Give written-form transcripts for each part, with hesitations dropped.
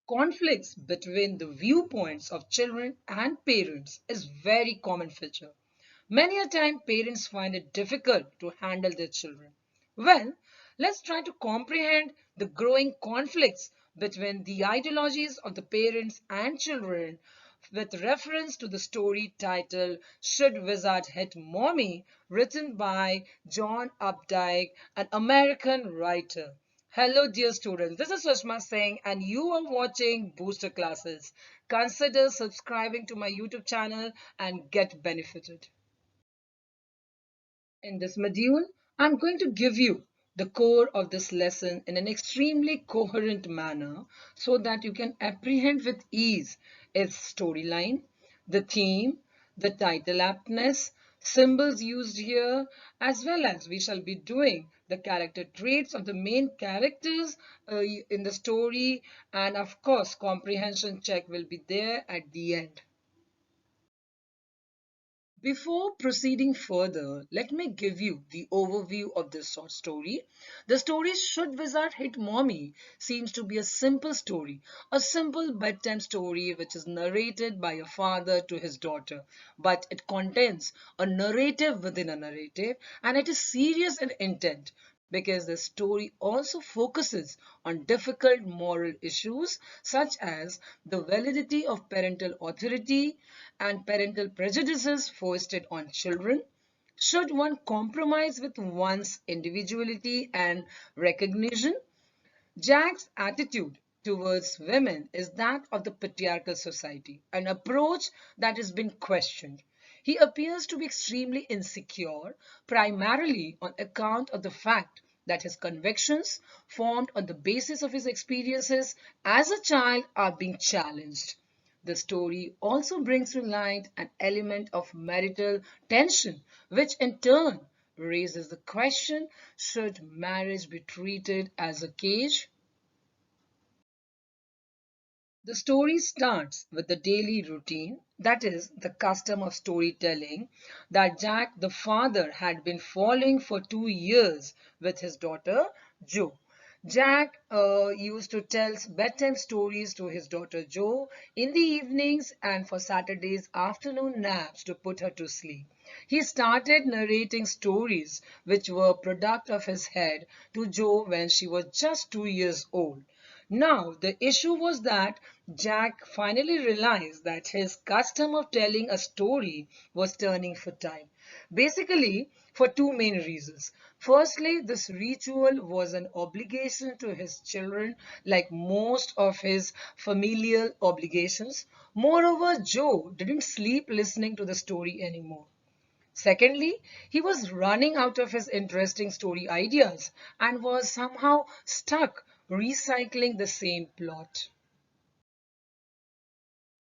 Conflicts between the viewpoints of children and parents is very common feature. Many a time parents find it difficult to handle their children. Well, let's try to comprehend the growing conflicts between the ideologies of the parents and children with reference to the story titled Should Wizard Hit Mommy, written by John Updike, an American writer. Hello, dear students. This is Sushma Singh, and you are watching Booster Classes. Consider subscribing to my YouTube channel and get benefited. In this module, I'm going to give you the core of this lesson in an extremely coherent manner so that you can apprehend with ease its storyline, the theme, the title aptness, symbols used here, as well as we shall be doing the character traits of the main characters in the story, and of course comprehension check will be there at the end. Before proceeding further, let me give you the overview of this short story. The story Should Wizard Hit Mommy seems to be a simple story, a simple bedtime story which is narrated by a father to his daughter. But it contains a narrative within a narrative, and it is serious in intent because the story also focuses on difficult moral issues such as the validity of parental authority and parental prejudices foisted on children. Should one compromise with one's individuality and recognition? Jack's attitude towards women is that of the patriarchal society, an approach that has been questioned. He appears to be extremely insecure, primarily on account of the fact that his convictions, formed on the basis of his experiences as a child, are being challenged. The story also brings to light an element of marital tension, which in turn raises the question, should marriage be treated as a cage? The story starts with the daily routine, that is, the custom of storytelling that Jack the father had been following for 2 years with his daughter Jo. Jack used to tell bedtime stories to his daughter Jo in the evenings and for Saturday's afternoon naps to put her to sleep. He started narrating stories which were product of his head to Jo when she was just 2 years old. Now, the issue was that Jack finally realized that his custom of telling a story was turning fertile. Basically, for two main reasons. Firstly, this ritual was an obligation to his children, like most of his familial obligations. Moreover, Joe didn't sleep listening to the story anymore. Secondly, he was running out of his interesting story ideas and was somehow stuck recycling the same plot.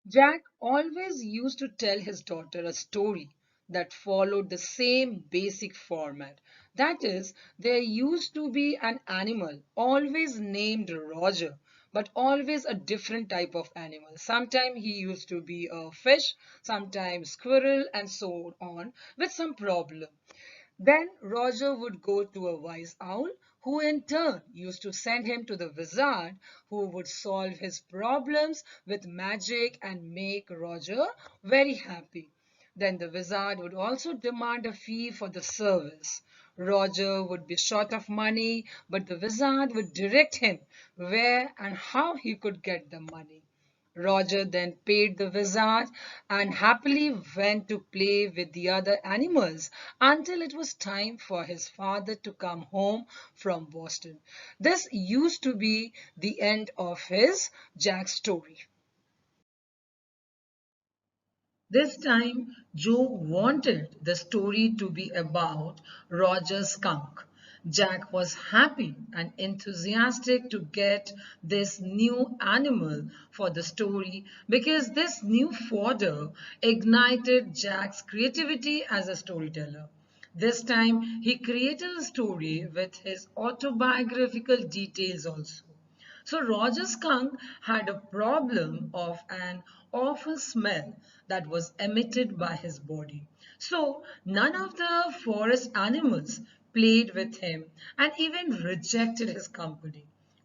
Jack always used to tell his daughter a story that followed the same basic format. That is, there used to be an animal always named Roger, but always a different type of animal. Sometimes he used to be a fish, sometimes squirrel, and so on, with some problem. Then Roger would go to a wise owl, who in turn used to send him to the wizard, who would solve his problems with magic and make Roger very happy. Then the wizard would also demand a fee for the service. Roger would be short of money, but the wizard would direct him where and how he could get the money. Roger then paid the wizard and happily went to play with the other animals until it was time for his father to come home from Boston. This used to be the end of his Jack story. This time, Joe wanted the story to be about Roger's skunk. Jack was happy and enthusiastic to get this new animal for the story because this new fodder ignited Jack's creativity as a storyteller. This time, he created a story with his autobiographical details also. So Roger Skunk had a problem of an awful smell that was emitted by his body. So none of the forest animals played with him and even rejected his company.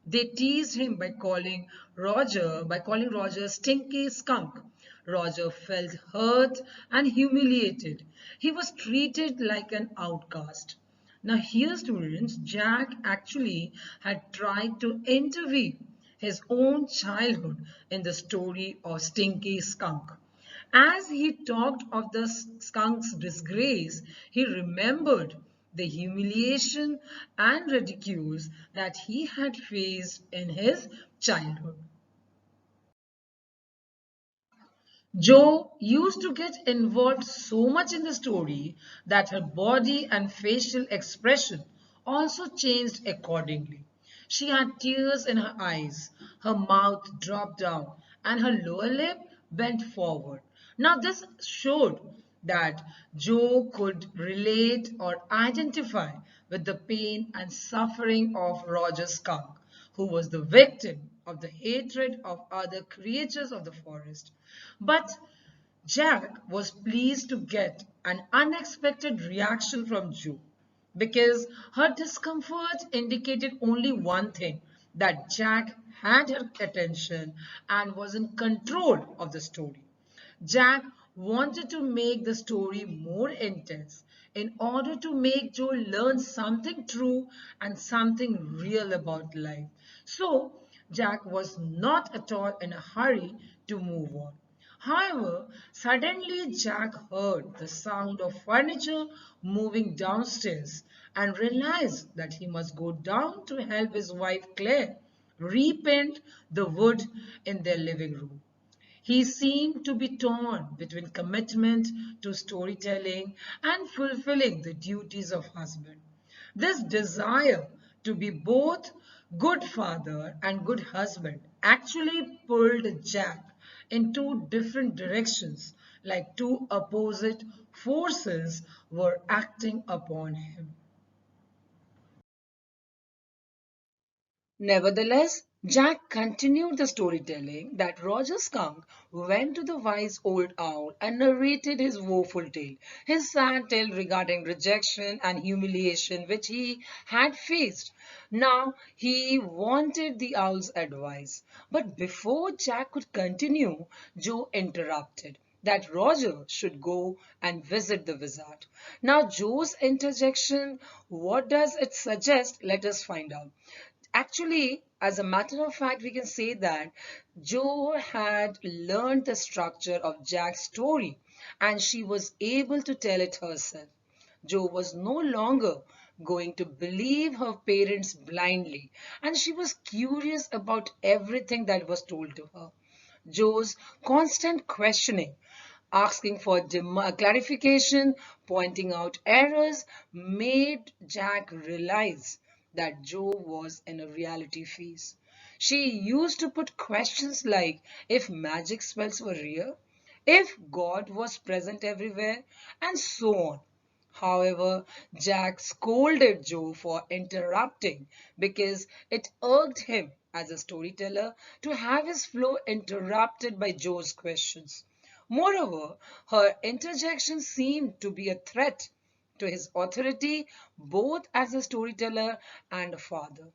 They teased him by calling Roger Stinky Skunk. Roger felt hurt and humiliated. He was treated like an outcast. Now, here, students, Jack actually had tried to interview his own childhood in the story of Stinky Skunk. As he talked of the skunk's disgrace, he remembered the humiliation and ridicules that he had faced in his childhood. Jo used to get involved so much in the story that her body and facial expression also changed accordingly. She had tears in her eyes, her mouth dropped down, and her lower lip bent forward. Now, this showed that Jo could relate or identify with the pain and suffering of Roger Skunk, who was the victim of the hatred of other creatures of the forest. But Jack was pleased to get an unexpected reaction from Jo because her discomfort indicated only one thing, that Jack had her attention and was in control of the story. Jack wanted to make the story more intense in order to make Joe learn something true and something real about life. So, Jack was not at all in a hurry to move on. However, suddenly Jack heard the sound of furniture moving downstairs and realized that he must go down to help his wife Claire repaint the wood in their living room. He seemed to be torn between commitment to storytelling and fulfilling the duties of husband. This desire to be both good father and good husband actually pulled Jack in two different directions, like two opposite forces were acting upon him. Nevertheless, Jack continued the storytelling that Roger Skunk went to the wise old owl and narrated his woeful tale, his sad tale regarding rejection and humiliation which he had faced. Now he wanted the owl's advice. But before Jack could continue, Joe interrupted that Roger should go and visit the wizard. Now, Joe's interjection, what does it suggest? Let us find out. Actually, as a matter of fact, we can say that Jo had learned the structure of Jack's story and she was able to tell it herself. Jo was no longer going to believe her parents blindly and she was curious about everything that was told to her. Joe's constant questioning, asking for clarification, pointing out errors, made Jack realize that Joe was in a reality phase. She used to put questions like if magic spells were real, if God was present everywhere, and so on. However, Jack scolded Joe for interrupting because it irked him as a storyteller to have his flow interrupted by Joe's questions. Moreover, her interjection seemed to be a threat to his authority both as a storyteller and a father.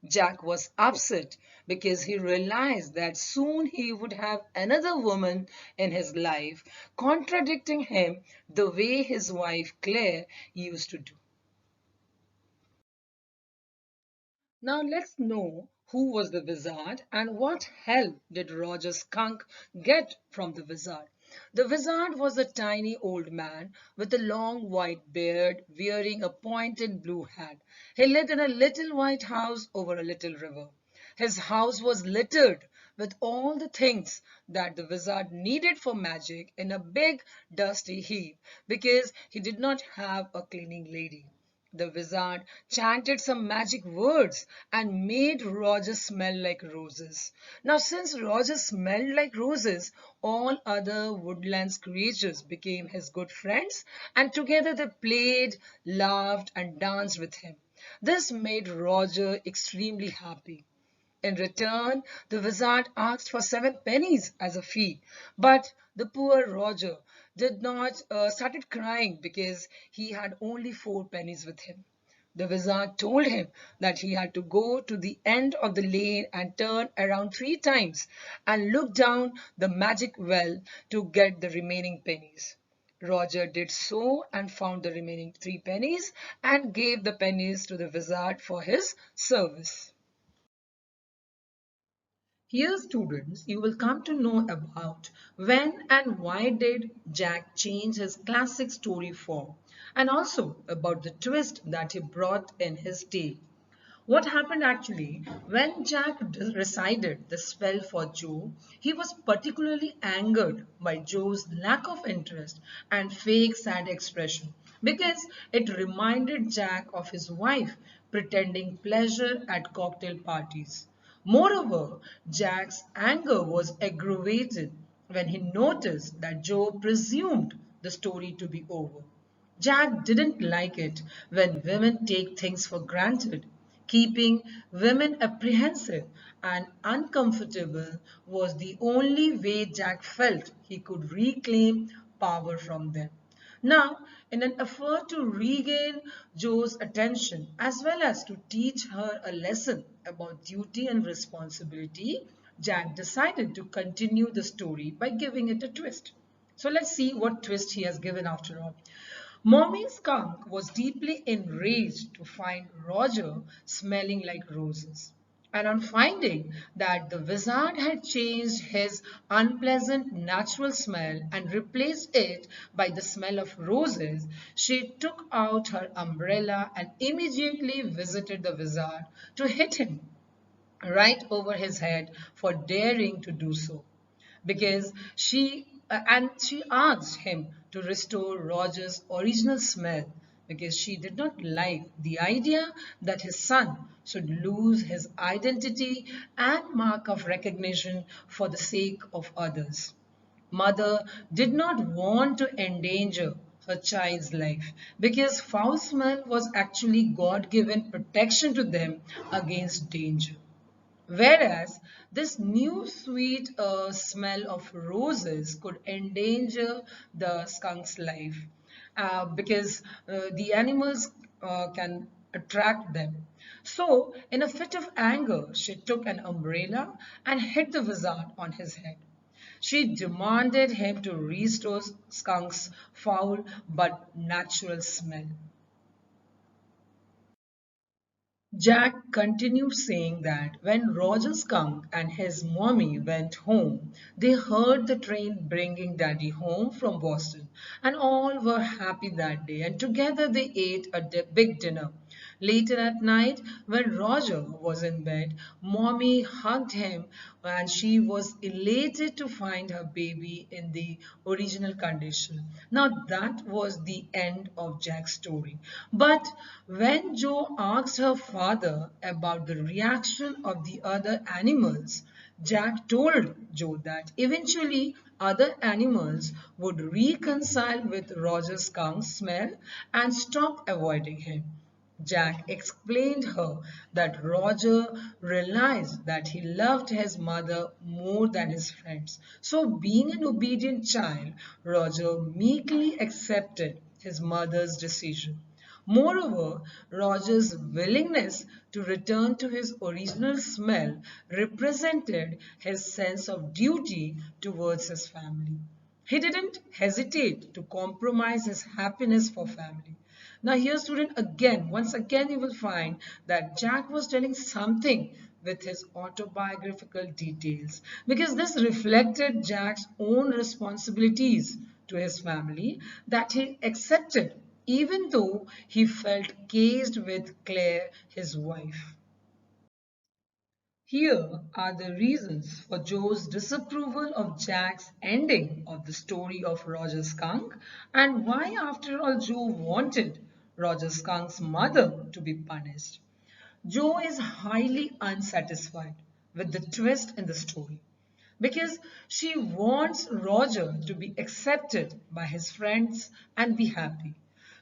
Jack was upset because he realized that soon he would have another woman in his life contradicting him the way his wife Claire used to do. Now let's know who was the wizard and what help did Roger Skunk get from the wizard. The wizard was a tiny old man with a long white beard wearing a pointed blue hat. He lived in a little white house over a little river. His house was littered with all the things that the wizard needed for magic in a big dusty heap because he did not have a cleaning lady. The wizard chanted some magic words and made Roger smell like roses. Now, since Roger smelled like roses, all other woodlands creatures became his good friends, and together they played, laughed, and danced with him. This made Roger extremely happy. In return, the wizard asked for 7 pennies as a fee, but the poor Roger did not started crying because he had only 4 pennies with him. The wizard told him that he had to go to the end of the lane and turn around 3 times and look down the magic well to get the remaining pennies. Roger did so and found the remaining 3 pennies and gave the pennies to the wizard for his service. Here, students, you will come to know about when and why did Jack change his classic story form, and also about the twist that he brought in his tale. What happened actually when Jack recited the spell for Joe, he was particularly angered by Joe's lack of interest and fake sad expression because it reminded Jack of his wife pretending pleasure at cocktail parties. Moreover, Jack's anger was aggravated when he noticed that Joe presumed the story to be over. Jack didn't like it when women take things for granted. Keeping women apprehensive and uncomfortable was the only way Jack felt he could reclaim power from them. Now, in an effort to regain Jo's attention as well as to teach her a lesson about duty and responsibility, Jack decided to continue the story by giving it a twist. So let's see what twist he has given after all. Mommy Skunk was deeply enraged to find Roger smelling like roses. And on finding that the wizard had changed his unpleasant natural smell and replaced it by the smell of roses, she took out her umbrella and immediately visited the wizard to hit him right over his head for daring to do so because she asked him to restore Roger's original smell because she did not like the idea that his son should lose his identity and mark of recognition for the sake of others. Mother did not want to endanger her child's life because foul smell was actually God-given protection to them against danger. Whereas this new sweet smell of roses could endanger the skunk's life because the animals can attract them. So, in a fit of anger, she took an umbrella and hit the wizard on his head. She demanded him to restore Skunk's foul but natural smell. Jack continued saying that when Roger Skunk and his mommy went home, they heard the train bringing Daddy home from Boston, and all were happy that day, and together they ate a big dinner. Later at night, when Roger was in bed, Mommy hugged him and she was elated to find her baby in the original condition. Now that was the end of Jack's story. But when Joe asked her father about the reaction of the other animals, Jack told Joe that eventually other animals would reconcile with Roger Skunk's smell and stop avoiding him. Jack explained her that Roger realized that he loved his mother more than his friends. So, being an obedient child, Roger meekly accepted his mother's decision. Moreover, Roger's willingness to return to his original smell represented his sense of duty towards his family. He didn't hesitate to compromise his happiness for family. Now here student again, once again you will find that Jack was telling something with his autobiographical details because this reflected Jack's own responsibilities to his family that he accepted even though he felt caged with Claire, his wife. Here are the reasons for Joe's disapproval of Jack's ending of the story of Roger Skunk and why after all Joe wanted Roger Skunk's mother to be punished. Joe is highly unsatisfied with the twist in the story because she wants Roger to be accepted by his friends and be happy.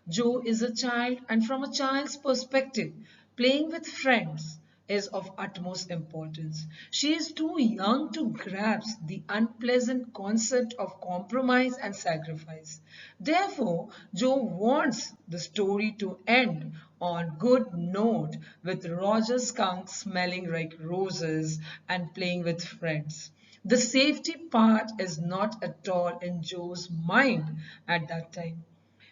Joe is a child, and from a child's perspective, playing with friends is of utmost importance. She is too young to grasp the unpleasant concept of compromise and sacrifice. Therefore, Joe wants the story to end on good note with Roger Skunk smelling like roses and playing with friends. The safety part is not at all in Joe's mind at that time.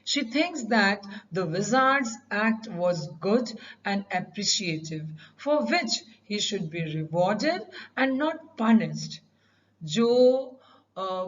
She thinks that the wizard's act was good and appreciative, for which he should be rewarded and not punished. Joe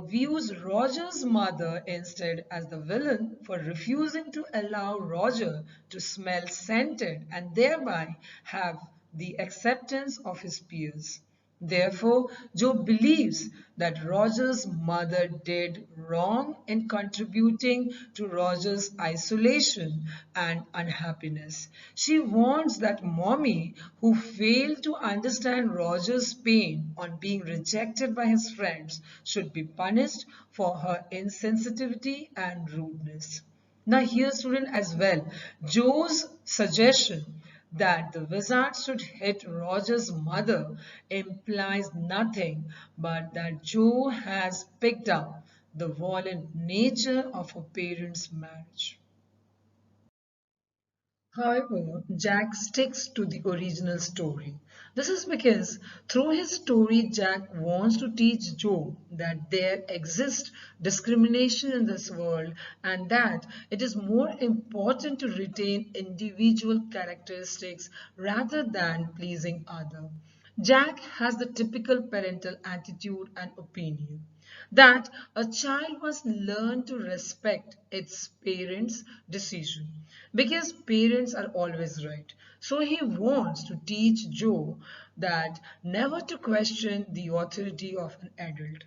views Roger's mother instead as the villain for refusing to allow Roger to smell scented and thereby have the acceptance of his peers. Therefore, Joe believes that Roger's mother did wrong in contributing to Roger's isolation and unhappiness. She warns that mommy, who failed to understand Roger's pain on being rejected by his friends, should be punished for her insensitivity and rudeness. Now, here, student, as well, Joe's suggestion that the wizard should hit Roger's mother implies nothing but that Joe has picked up the violent nature of her parents' marriage. However, Jack sticks to the original story. This is because through his story, Jack wants to teach Joe that there exists discrimination in this world and that it is more important to retain individual characteristics rather than pleasing others. Jack has the typical parental attitude and opinion that a child must learn to respect its parents' decision because parents are always right. So he wants to teach Joe that never to question the authority of an adult.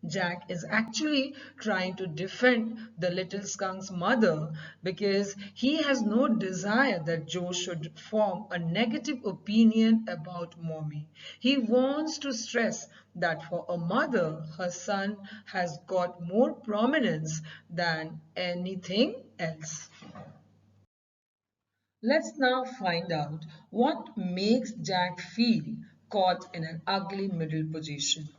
Jack is actually trying to defend the little skunk's mother because he has no desire that Joe should form a negative opinion about mommy. He wants to stress that for a mother, her son has got more prominence than anything else. Let's now find out what makes Jack feel caught in an ugly middle position.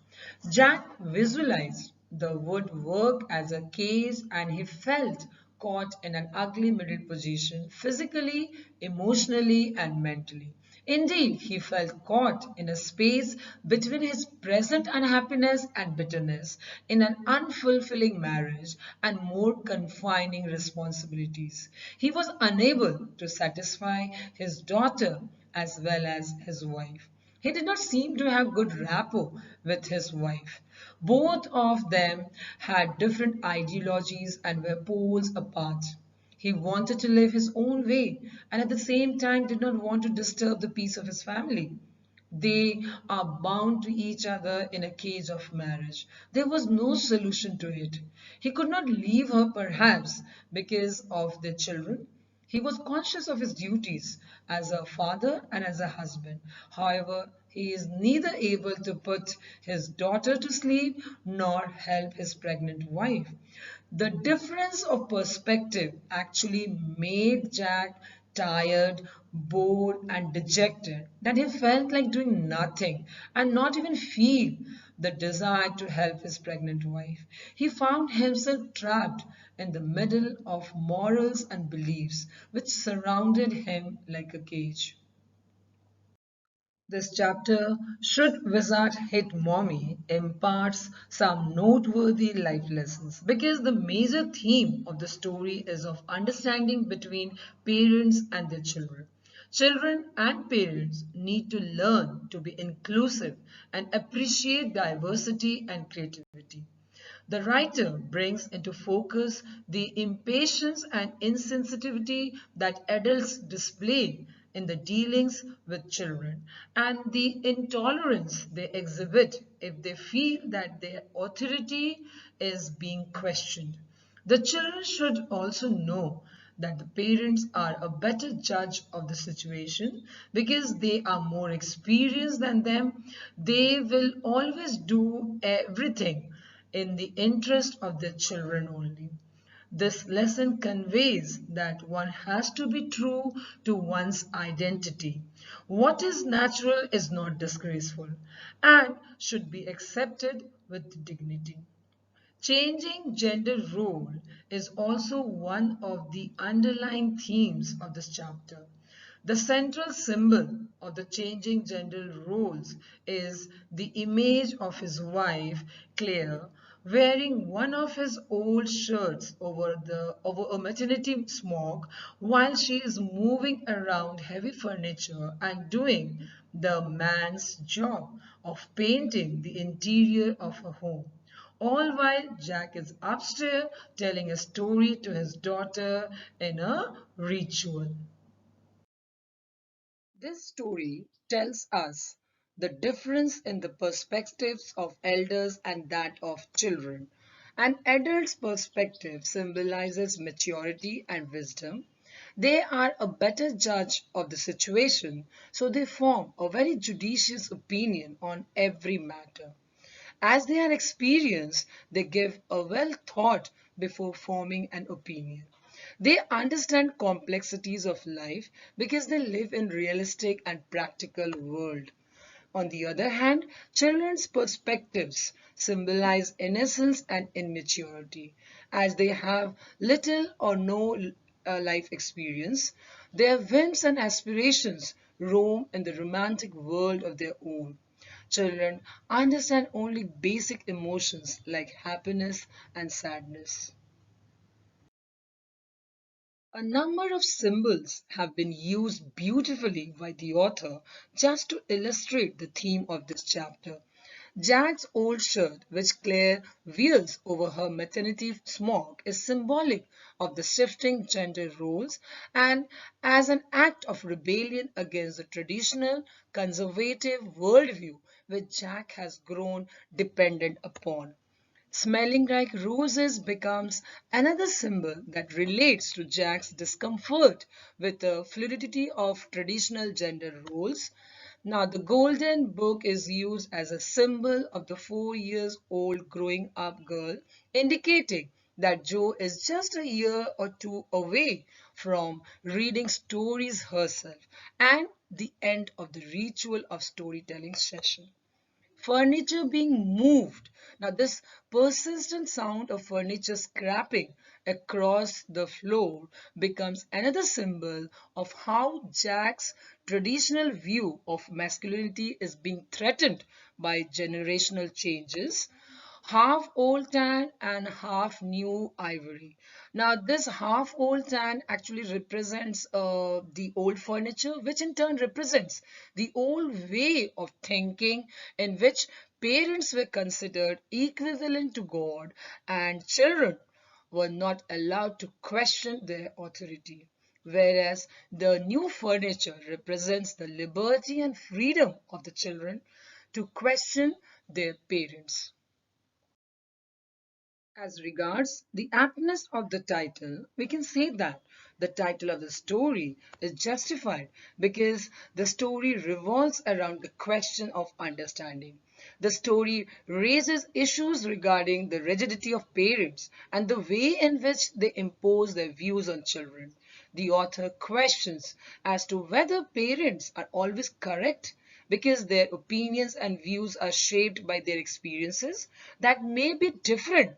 Jack visualized the woodwork as a cage and he felt caught in an ugly middle position physically, emotionally, and mentally. Indeed, he felt caught in a space between his present unhappiness and bitterness, in an unfulfilling marriage and more confining responsibilities. He was unable to satisfy his daughter as well as his wife. He did not seem to have good rapport with his wife. Both of them had different ideologies and were poles apart. He wanted to live his own way and at the same time did not want to disturb the peace of his family. They are bound to each other in a cage of marriage. There was no solution to it. He could not leave her perhaps because of their children. He was conscious of his duties as a father and as a husband. However, he is neither able to put his daughter to sleep nor help his pregnant wife. The difference of perspective actually made Jack tired, bored, and dejected that he felt like doing nothing and not even feel the desire to help his pregnant wife. He found himself trapped in the middle of morals and beliefs which surrounded him like a cage. This chapter, Should Wizard Hit Mommy, imparts some noteworthy life lessons because the major theme of the story is of understanding between parents and their children. Children and parents need to learn to be inclusive and appreciate diversity and creativity. The writer brings into focus the impatience and insensitivity that adults display in the dealings with children and the intolerance they exhibit if they feel that their authority is being questioned. The children should also know that the parents are a better judge of the situation because they are more experienced than them. They will always do everything in the interest of their children only. This lesson conveys that one has to be true to one's identity. What is natural is not disgraceful and should be accepted with dignity. Changing gender role is also one of the underlying themes of this chapter. The central symbol of the changing gender roles is the image of his wife, Claire, wearing one of his old shirts over a maternity smock while she is moving around heavy furniture and doing the man's job of painting the interior of a home. All while Jack is upstairs telling a story to his daughter in a ritual. This story tells us the difference in the perspectives of elders and that of children. An adult's perspective symbolizes maturity and wisdom. They are a better judge of the situation, so they form a very judicious opinion on every matter. As they are experienced, they give a well thought before forming an opinion. They understand complexities of life because they live in realistic and practical world. On the other hand, children's perspectives symbolize innocence and immaturity. As they have little or no life experience, their whims and aspirations roam in the romantic world of their own. Children understand only basic emotions like happiness and sadness. A number of symbols have been used beautifully by the author just to illustrate the theme of this chapter. Jack's old shirt, which Claire wears over her maternity smock, is symbolic of the shifting gender roles and as an act of rebellion against the traditional conservative worldview which Jack has grown dependent upon. Smelling like roses becomes another symbol that relates to Jack's discomfort with the fluidity of traditional gender roles. Now, the golden book is used as a symbol of the 4 years old growing up girl, indicating that Jo is just a year or two away from reading stories herself and the end of the ritual of storytelling session. Furniture being moved. Now, this persistent sound of furniture scraping across the floor becomes another symbol of how Jack's traditional view of masculinity is being threatened by generational changes, half old tan and half new ivory. Now, this half old tan actually represents the old furniture, which in turn represents the old way of thinking in which parents were considered equivalent to God and children were not allowed to question their authority. Whereas the new furniture represents the liberty and freedom of the children to question their parents. As regards the aptness of the title, we can say that the title of the story is justified because the story revolves around the question of understanding. The story raises issues regarding the rigidity of parents and the way in which they impose their views on children. The author questions as to whether parents are always correct because their opinions and views are shaped by their experiences that may be different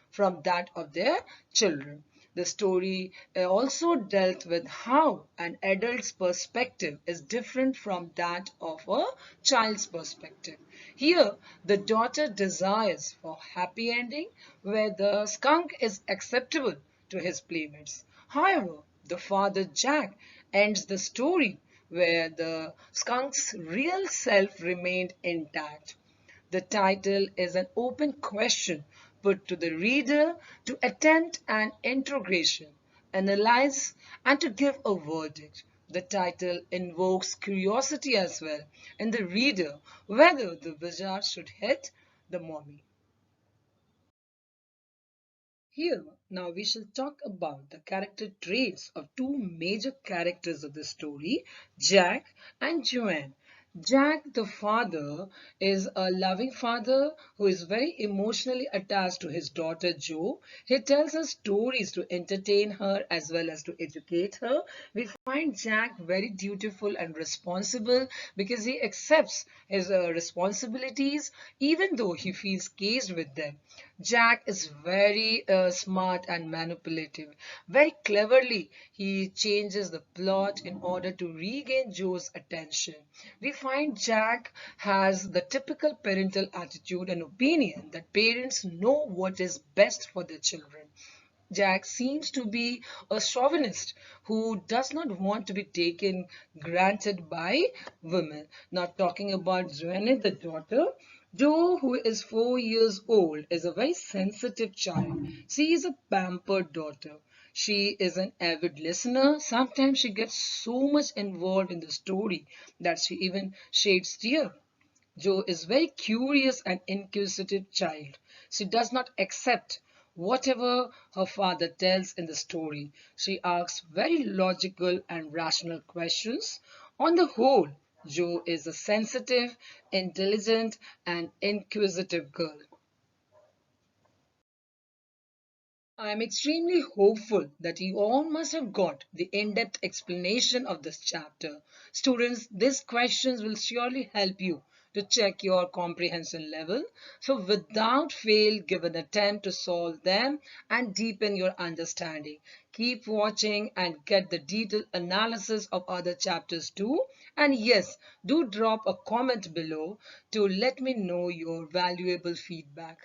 from that of their children. The story also dealt with how an adult's perspective is different from that of a child's perspective. Here, the daughter desires for happy ending where the skunk is acceptable to his playmates. However, the father Jack ends the story where the skunk's real self remained intact. The title is an open question put to the reader to attempt an interrogation, analyze, and to give a verdict. The title invokes curiosity as well in the reader whether the wizard should hit the mommy. Here, now we shall talk about the character traits of two major characters of the story, Jack and Joanne. Jack, the father, is a loving father who is very emotionally attached to his daughter Jo. He tells her stories to entertain her as well as to educate her. We find Jack very dutiful and responsible because he accepts his responsibilities even though he feels caged with them. Jack is very smart and manipulative. Very cleverly, he changes the plot in order to regain Joe's attention. We find Jack has the typical parental attitude and opinion that parents know what is best for their children. Jack seems to be a chauvinist who does not want to be taken granted by women. Not talking about Joanne, the daughter. Jo, who is 4 years old, is a very sensitive child. She is a pampered daughter. She is an avid listener. Sometimes she gets so much involved in the story that she even sheds tears. Jo is very curious and inquisitive child. She does not accept whatever her father tells in the story. She asks very logical and rational questions. On the whole, Jo is a sensitive, intelligent, and inquisitive girl. I'm extremely hopeful that you all must have got the in-depth explanation of this chapter. Students, these questions will surely help you to check your comprehension level. So without fail, give an attempt to solve them and deepen your understanding. Keep watching and get the detailed analysis of other chapters too. And yes, do drop a comment below to let me know your valuable feedback.